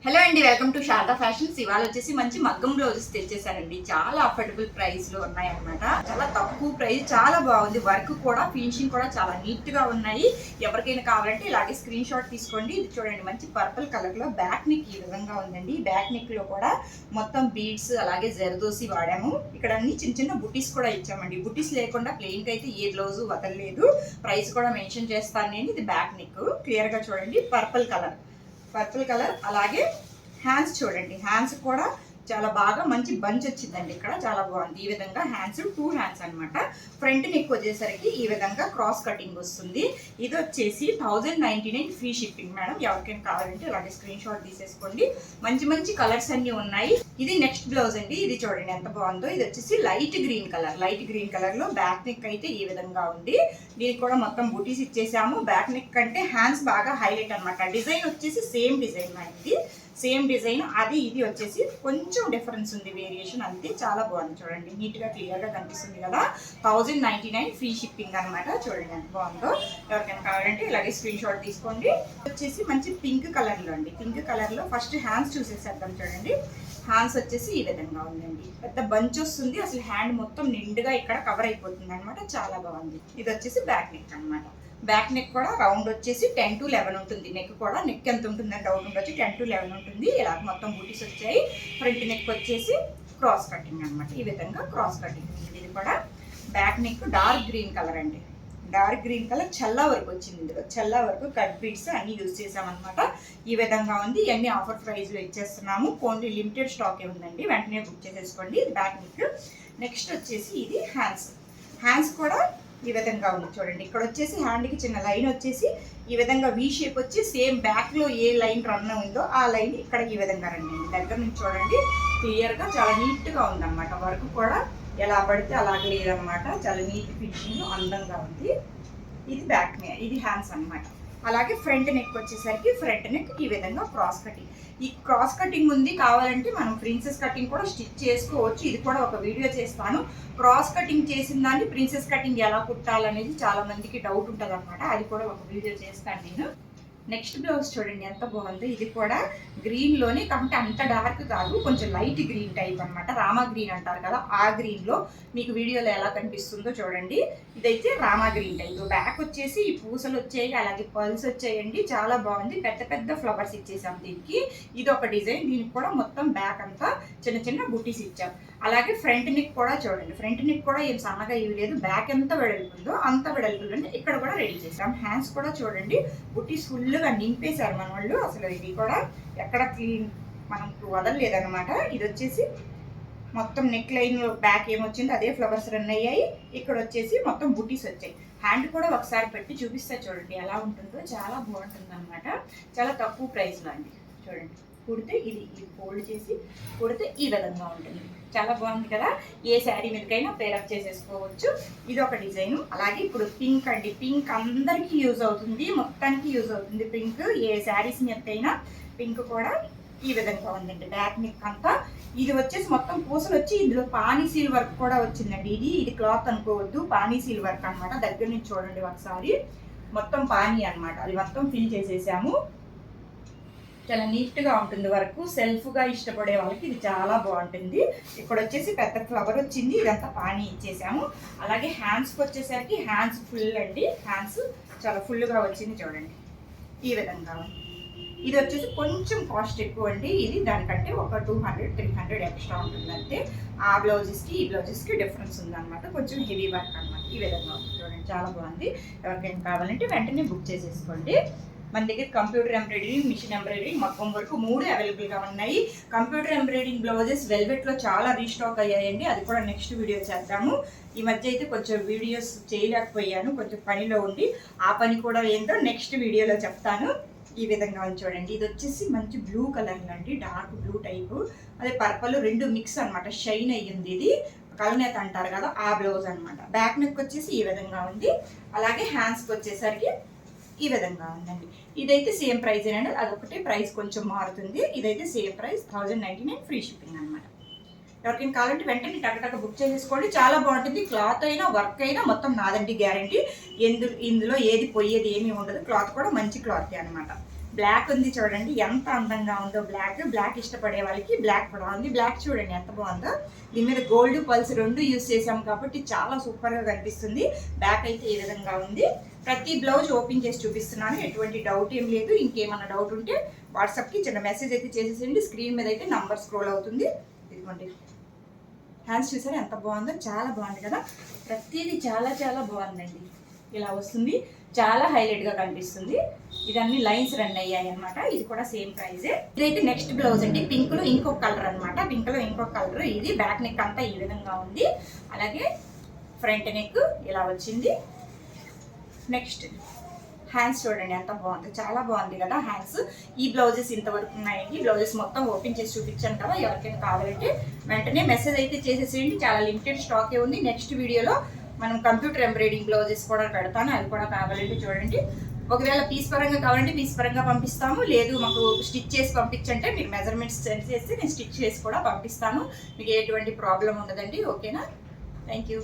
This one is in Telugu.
హలో అండి, వెల్కమ్ టు శారదా ఫ్యాషన్స్. ఇవాళ వచ్చేసి మంచి మగ్గం బ్లౌజెస్ తెచ్చేసానండి. చాలా అఫోర్డబుల్ ప్రైస్ లో ఉన్నాయి అనమాట. చాలా తక్కువ ప్రైస్, చాలా బాగుంది. వర్క్ కూడా ఫినిషింగ్ కూడా చాలా నీట్ గా ఉన్నాయి. ఎవరికైనా కావాలంటే ఇలాగే స్క్రీన్ షాట్ తీసుకోండి. ఇది చూడండి, మంచి పర్పుల్ కలర్ లో బ్యాక్ నెక్ ఈ విధంగా ఉందండి. బ్యాక్ నెక్ లో కూడా మొత్తం బీడ్స్ అలాగే జరదోసి వాడాము. ఇక్కడ అన్ని చిన్న చిన్న బుటీస్ కూడా ఇచ్చామండి. బుటీస్ లేకుండా ప్లెయిన్ కి అయితే ఏ బ్లౌజ్ వదలలేదు. ప్రైస్ కూడా మెన్షన్ చేస్తాను నేను. ఇది బ్యాక్ నెక్ క్లియర్ గా చూడండి, పర్పుల్ కలర్. అలాగే హ్యాండ్స్ చూడండి, హ్యాండ్స్ కూడా చాలా బాగా మంచి బంచ్ వచ్చిందండి. ఇక్కడ చాలా బాగుంది. ఈ విధంగా హ్యాండ్స్ 2 హ్యాండ్స్ అనమాట. ఫ్రంట్ నెక్ వచ్చేసరికి ఈ విధంగా క్రాస్ కటింగ్ వస్తుంది. ఇది వచ్చేసి 1099 ఫ్రీ షిప్పింగ్ మేడం. ఎవరికైనా కావాలంటే అలాగే స్క్రీన్ షాట్ తీసేసుకోండి. మంచి మంచి కలర్స్ అన్ని ఉన్నాయి. ఇది నెక్స్ట్ బ్లౌజ్ అండి. ఇది చూడండి ఎంత బాగుందో. ఇది వచ్చేసి లైట్ గ్రీన్ కలర్ లో బ్యాక్ నెక్ అయితే ఈ విధంగా ఉంది. దీనికి కూడా మొత్తం బుటీస్ ఇచ్చేసాము. బ్యాక్ నెక్ కంటే హ్యాండ్స్ బాగా హైలైట్ అనమాట. డిజైన్ వచ్చేసి సేమ్ డిజైన్ అది ఇది వచ్చేసి కొంచెం డిఫరెన్స్ ఉంది, వేరియేషన్ అంతే. చాలా బాగుంది చూడండి, నీట్ గా క్లియర్ గా కనిపిస్తుంది కదా. 1099 ఫ్రీ షిప్పింగ్ అనమాట. చూడండి ఎంత బాగుందో. ఎవరికైనా కావాలంటే ఇలాగే స్క్రీన్ షాట్ తీసుకోండి. వచ్చేసి మంచి పింక్ కలర్ లో అండి. పింక్ కలర్ లో ఫస్ట్ హ్యాండ్స్ చూసేసేద్దాం. చూడండి, హ్యాండ్స్ వచ్చేసి ఈ విధంగా ఉందండి. పెద్ద బంచ్ వస్తుంది. అసలు హ్యాండ్ మొత్తం నిండుగా ఇక్కడ కవర్ అయిపోతుంది అనమాట. చాలా బాగుంది. ఇది వచ్చేసి బ్యాక్ నెక్ అనమాట. బ్యాక్ నెక్ కూడా రౌండ్ వచ్చేసి 10 to 11 ఉంటుంది. నెక్ కూడా నెక్ ఎంత ఉంటుందని డౌట్ ఉండొచ్చు. 10 to 11 ఉంటుంది. ఇలా మొత్తం బూటీస్ వచ్చాయి. ఫ్రంట్ నెక్ వచ్చేసి క్రాస్ కటింగ్ అనమాట. ఈ విధంగా క్రాస్ కటింగ్. ఇది కూడా back neck dark green colour అండి. డార్క్ గ్రీన్ కలర్ చల్లా వరకు వచ్చింది. ఇందులో చల్లా వరకు కట్ బీడ్స్ అన్ని యూజ్ చేసామన్నమాట. ఈ విధంగా ఉంది. ఇవన్నీ ఆఫర్ ప్రైస్ లో ఇచ్చేస్తున్నాము. ఓన్లీ లిమిటెడ్ స్టాక్ ఉందండి, వెంటనే బుక్ చేసేసుకోండి. ఇది బ్యాక్ నెక్. నెక్స్ట్ వచ్చేసి ఇది హ్యాండ్స్ కూడా ఈ విధంగా ఉంది. చూడండి, ఇక్కడ వచ్చేసి హ్యాండ్కి చిన్న లైన్ వచ్చేసి ఈ విధంగా వీ షేప్ వచ్చి సేమ్ బ్యాక్ లో ఏ లైన్ రన్ ఉందో ఆ లైన్ ఇక్కడ ఈ విధంగా రన్ అయింది. దగ్గర నుంచి చూడండి క్లియర్ గా చాలా నీట్ గా ఉందన్నమాట. వర్క్ కూడా ఎలా పడితే అలాగే లేదనమాట. చాలా నీట్ ఫినిషింగ్, అందంగా ఉంది. ఇది బ్యాక్ నెక్, ఇది హ్యాండ్స్ అనమాట. అలాగే ఫ్రంట్ నెక్ వచ్చేసరికి ఫ్రంట్ నెక్ ఈ విధంగా క్రాస్ కటింగ్. ఈ క్రాస్ కటింగ్ ఉంది, కావాలంటే మనం ప్రిన్సెస్ కటింగ్ కూడా స్టిచ్ చేసుకోవచ్చు. ఇది కూడా ఒక వీడియో చేస్తాను. క్రాస్ కటింగ్ చేసిన దాన్ని ప్రిన్సెస్ కటింగ్ ఎలా కుట్టాలనేది చాలా మందికి డౌట్ ఉంటుంది అనమాట. అది కూడా ఒక వీడియో చేస్తాను నేను. నెక్స్ట్ బ్లౌజ్ చూడండి ఎంత బాగుందో. ఇది కూడా గ్రీన్ లోనే, కాబట్టి అంత డార్క్ కాదు, కొంచెం లైట్ గ్రీన్ టైప్ అనమాట. రామా గ్రీన్ అంటారు కదా, ఆ గ్రీన్ లో మీకు వీడియోలో ఎలా కనిపిస్తుందో చూడండి. ఇదైతే రామా గ్రీన్ టైప్. బ్యాక్ వచ్చేసి ఈ పూసలు వచ్చాయి, అలాగే పర్ల్స్ వచ్చాయండి. చాలా బాగుంది. పెద్ద పెద్ద ఫ్లవర్స్ ఇచ్చేసాం దీనికి. ఇది ఒక డిజైన్. దీనికి కూడా మొత్తం బ్యాక్ అంతా చిన్న చిన్న బుటీస్ ఇచ్చాం. అలాగే ఫ్రంట్ నెక్ కూడా చూడండి. ఫ్రంట్ నెక్ కూడా ఏం సన్నగా ఇవి లేదు. బ్యాక్ ఎంత వెడల్పుందో అంత వెడల్పుందండి. ఇక్కడ కూడా రెడీ చేసాం. హ్యాండ్స్ కూడా చూడండి, బుటీస్ ఫుల్గా నింపేశారు మన వాళ్ళు. అసలు ఇది కూడా ఎక్కడ క్లీన్ మనకు వదలలేదన్నమాట. ఇది వచ్చేసి మొత్తం నెక్ లైన్ బ్యాక్ ఏమొచ్చిందో అదే ఫ్లవర్స్ రన్ అయ్యాయి. ఇక్కడ వచ్చేసి మొత్తం బుటీస్ వచ్చాయి. హ్యాండ్ కూడా ఒకసారి పెట్టి చూపిస్తా చూడండి ఎలా ఉంటుందో. చాలా బాగుంటుంది అనమాట. చాలా తక్కువ ప్రైస్లో అండి. చూడండి, కుడితే ఇది ఫోల్డ్ చేసి కుడితే ఈ విధంగా ఉంటుంది. చాలా బాగుంది కదా. ఏ శారీ మీదకైనా పేరప్ చేసేసుకోవచ్చు. ఇది ఒక డిజైన్. అలాగే ఇప్పుడు పింక్ అండి. పింక్ అందరికీ యూజ్ అవుతుంది, మొత్తానికి యూజ్ అవుతుంది పింక్. ఏ శారీస్ మీదకైనా పింక్ కూడా ఈ విధంగా ఉందండి. బ్యాక్ నెక్ అంతా ఇది వచ్చేసి మొత్తం పూసలు వచ్చి ఇందులో పానీ సీల్ వర్క్ కూడా వచ్చిందండి. ఇది క్లాత్ అనుకోవద్దు, పానీ సీల్ వర్క్ అనమాట. దగ్గర నుంచి చూడండి ఒకసారి. మొత్తం పానీ అనమాట. అది మొత్తం ఫిల్ చేసేసాము. చాలా నీట్గా ఉంటుంది వర్క్. సెల్ఫ్గా ఇష్టపడే వాళ్ళకి ఇది చాలా బాగుంటుంది. ఇక్కడ వచ్చేసి పెద్ద ఫ్లవర్ వచ్చింది. ఇదంతా పానీ ఇచ్చేసాము. అలాగే హ్యాండ్స్కి వచ్చేసరికి హ్యాండ్స్ ఫుల్ అండి. హ్యాండ్స్ చాలా ఫుల్గా వచ్చింది చూడండి ఈ విధంగా. ఇది వచ్చేసి కొంచెం కాస్ట్ ఎక్కువ అండి. ఇది దానికంటే ఒక 200-300 ఎక్స్ట్రా ఉంటుంది అంతే. ఆ బ్లౌజెస్కి ఈ బ్లౌజెస్కి డిఫరెన్స్ ఉందన్నమాట. కొంచెం హెవీ వర్క్ అనమాట. ఈ విధంగా చూడండి, చాలా బాగుంది. ఎవరికైనా కావాలంటే వెంటనే బుక్ చేసేసుకోండి. మన దగ్గర కంప్యూటర్ ఎంబ్రాయిడరింగ్, మిషన్ ఎంబ్రాయిడరింగ్, మగ్గం వరకు 3 అవైలబుల్గా ఉన్నాయి. కంప్యూటర్ ఎంబ్రాయిడరింగ్ బ్లౌజెస్ వెల్వెట్లో చాలా రీస్టాక్ అయ్యాయండి. అది కూడా నెక్స్ట్ వీడియో చేద్దాము. ఈ మధ్య అయితే కొంచెం వీడియోస్ చేయలేకపోయాను, కొంచెం పనిలో ఉండి. ఆ పని కూడా ఏంటో నెక్స్ట్ వీడియోలో చెప్తాను. ఈ విధంగా చూడండి. ఇది వచ్చేసి మంచి బ్లూ కలర్ అండి, డార్క్ బ్లూ టైపు. అదే పర్పల్ 2 మిక్స్ అనమాట. షైన్ అయ్యింది. ఇది కలనేత అంటారు కదా, ఆ బ్లౌజ్ అనమాట. బ్యాక్ నెక్ వచ్చేసి ఈ విధంగా ఉంది. అలాగే హ్యాండ్స్కి వచ్చేసరికి ఈ విధంగా ఉందండి. ఇదైతే సేమ్ ప్రైస్ అండి. అదొకటి ప్రైస్ కొంచెం మారుతుంది. ఇదైతే సేమ్ ప్రైస్ 1099 ఫ్రీ షిప్పింగ్ అనమాట. ఎవరికైనా కావాలంటే వెంటనే టక బుక్ చేసేసుకోండి. చాలా బాగుంటుంది. క్లాత్ అయినా వర్క్ అయినా మొత్తం నాదండి గ్యారంటీ. ఇందులో ఏది పోయేది ఏమీ ఉండదు. క్లాత్ కూడా మంచి క్లాత్ అనమాట. బ్లాక్ ఉంది చూడండి, ఎంత అందంగా ఉందో. బ్లాక్ ఇష్టపడే వాళ్ళకి బ్లాక్ కూడా ఉంది. బ్లాక్ చూడండి ఎంత బాగుందో. దీని మీద గోల్డ్ పల్స్ రెండు యూస్ చేసాం కాబట్టి చాలా సూపర్గా కనిపిస్తుంది. బ్యాక్ అయితే ఈ విధంగా ఉంది. ప్రతి బ్లౌజ్ ఓపెన్ చేసి చూపిస్తున్నాను, ఎటువంటి డౌట్ ఏం లేదు. ఇంకేమన్నా డౌట్ ఉంటే వాట్సాప్కి చిన్న మెసేజ్ అయితే చేసేసండి. స్క్రీన్ మీద అయితే నంబర్ స్క్రోల్ అవుతుంది. ఇదిగోండి హ్యాండ్స్ చూసారా ఎంత బాగుందో, చాలా బాగుంది కదా. ప్రతిదీ చాలా చాలా బాగుందండి. ఇలా వస్తుంది, చాలా హైలైట్గా కనిపిస్తుంది. ఇదన్నీ లైన్స్ రన్ అయ్యాయి అనమాట. ఇది కూడా సేమ్ ప్రైజే. ఇదైతే నెక్స్ట్ బ్లౌజ్ అండి, పింక్లో ఇంకొక కలర్ అనమాట. పింక్లో ఇంకొక కలర్. ఇది బ్యాక్ నెక్ అంతా ఈ విధంగా ఉంది. అలాగే ఫ్రంట్ నెక్ ఇలా వచ్చింది. నెక్స్ట్ హ్యాండ్స్ చూడండి ఎంత బాగుంది, చాలా బాగుంది కదా హ్యాండ్స్. ఈ బ్లౌజెస్ ఇంతవరకు ఉన్నాయండి. బ్లౌజెస్ మొత్తం ఓపెన్ చేసి చూపించాను కదా. ఎవరికైనా కావాలంటే వెంటనే మెసేజ్ అయితే చేసేసేయండి. చాలా లిమిటెడ్ స్టాకే ఉంది. నెక్స్ట్ వీడియోలో మనం కంప్యూటర్ ఎంబ్రాయిడింగ్ బ్లౌజెస్ కూడా పెడతాను, అవి కూడా కావాలంటే చూడండి. ఒకవేళ పీస్ పరంగా కావాలంటే పీస్ పరంగా పంపిస్తాము. లేదు మాకు స్టిచ్ చేసి పంపించంటే మీరు మెజర్మెంట్స్ సెండ్ చేస్తే నేను స్టిచ్ చేసి కూడా పంపిస్తాను. మీకు ఎటువంటి ప్రాబ్లం ఉండదండి. ఓకేనా? Thank you.